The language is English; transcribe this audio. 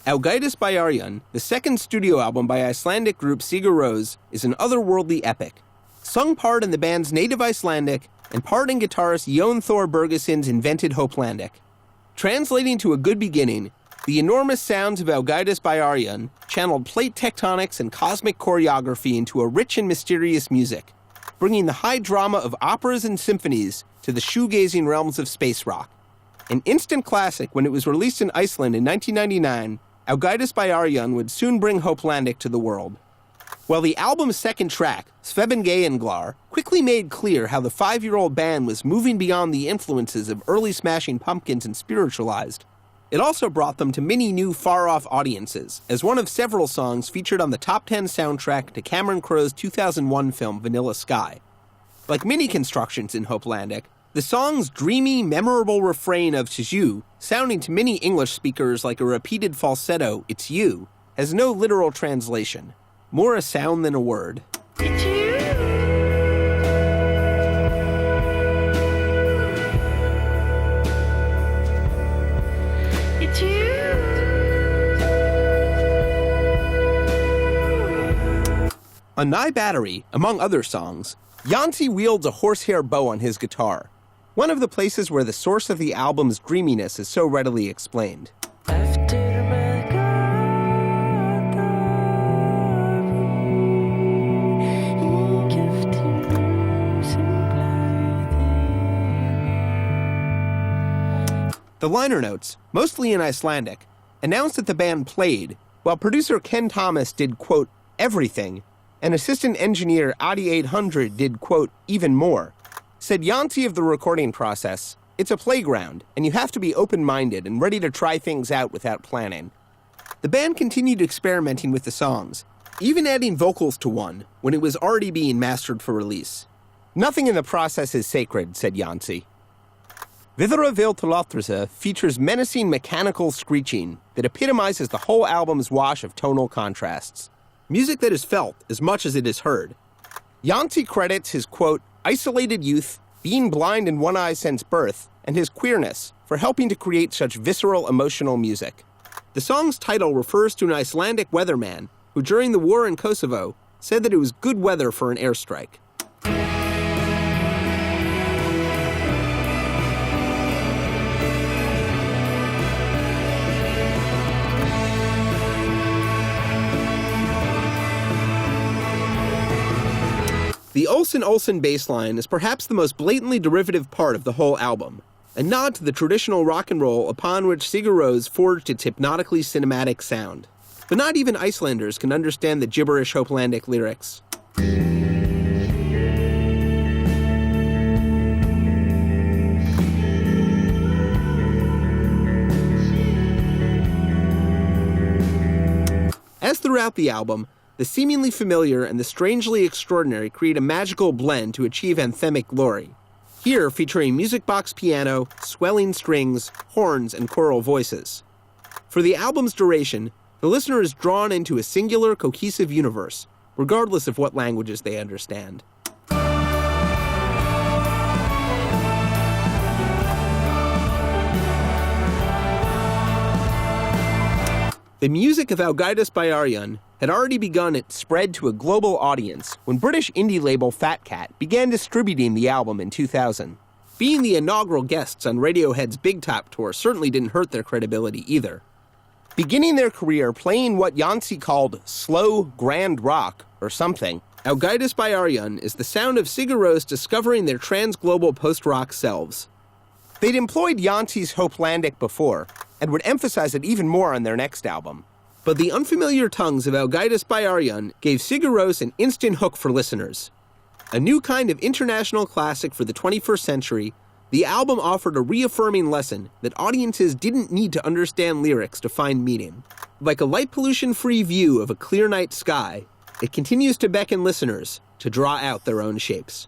Ágætis byrjun, the second studio album by Icelandic group Sigur Rós, is an otherworldly epic. Sung part in the band's native Icelandic and part in guitarist Jón Thor Bergeson's invented Hoplandic. Translating to a good beginning, the enormous sounds of Ágætis byrjun channeled plate tectonics and cosmic choreography into a rich and mysterious music, bringing the high drama of operas and symphonies to the shoegazing realms of space rock. An instant classic when it was released in Iceland in 1999, Ágætis byrjun would soon bring Hoplandic to the world. While the album's second track, Svefngeinglar, quickly made clear how the 5-year-old band was moving beyond the influences of early Smashing Pumpkins and spiritualized, it also brought them to many new far-off audiences, as one of several songs featured on the top 10 soundtrack to Cameron Crowe's 2001 film Vanilla Sky. Like many constructions in Hoplandic, the song's dreamy, memorable refrain of Sigur, sounding to many English speakers like a repeated falsetto, "It's you," has no literal translation. More a sound than a word. It's you. It's you. On Nye Battery, among other songs, Jónsi wields a horsehair bow on his guitar, one of the places where the source of the album's dreaminess is so readily explained. The liner notes, mostly in Icelandic, announced that the band played, while producer Ken Thomas did, quote, everything, and assistant engineer Adi 800 did, quote, even more. Said Jónsi of the recording process, it's a playground, and you have to be open-minded and ready to try things out without planning. The band continued experimenting with the songs, even adding vocals to one when it was already being mastered for release. Nothing in the process is sacred, said Jónsi. Vithra Viltalatrasa features menacing mechanical screeching that epitomizes the whole album's wash of tonal contrasts. Music that is felt as much as it is heard. Jónsi credits his, quote, isolated youth, being blind in one eye since birth, and his queerness for helping to create such visceral emotional music. The song's title refers to an Icelandic weatherman who during the war in Kosovo said that it was good weather for an airstrike. The Olsen Olsen bass line is perhaps the most blatantly derivative part of the whole album, a nod to the traditional rock and roll upon which Sigur Rós forged its hypnotically cinematic sound. But not even Icelanders can understand the gibberish Hoplandic lyrics. As throughout the album, the seemingly familiar and the strangely extraordinary create a magical blend to achieve anthemic glory. Here featuring music box piano, swelling strings, horns, and choral voices. For the album's duration, the listener is drawn into a singular, cohesive universe, regardless of what languages they understand. The music of Ágætis byrjun had already begun its spread to a global audience when British indie label Fat Cat began distributing the album in 2000. Being the inaugural guests on Radiohead's Big Top tour certainly didn't hurt their credibility either. Beginning their career playing what Jónsi called slow, grand rock, or something, Ágætis byrjun is the sound of Sigur Rós discovering their trans-global post-rock selves. They'd employed Jónsi's Hoplandic before, and would emphasize it even more on their next album. But the unfamiliar tongues of Ágætis byrjun gave Sigur Rós an instant hook for listeners. A new kind of international classic for the 21st century, the album offered a reaffirming lesson that audiences didn't need to understand lyrics to find meaning. Like a light pollution-free view of a clear night sky, it continues to beckon listeners to draw out their own shapes.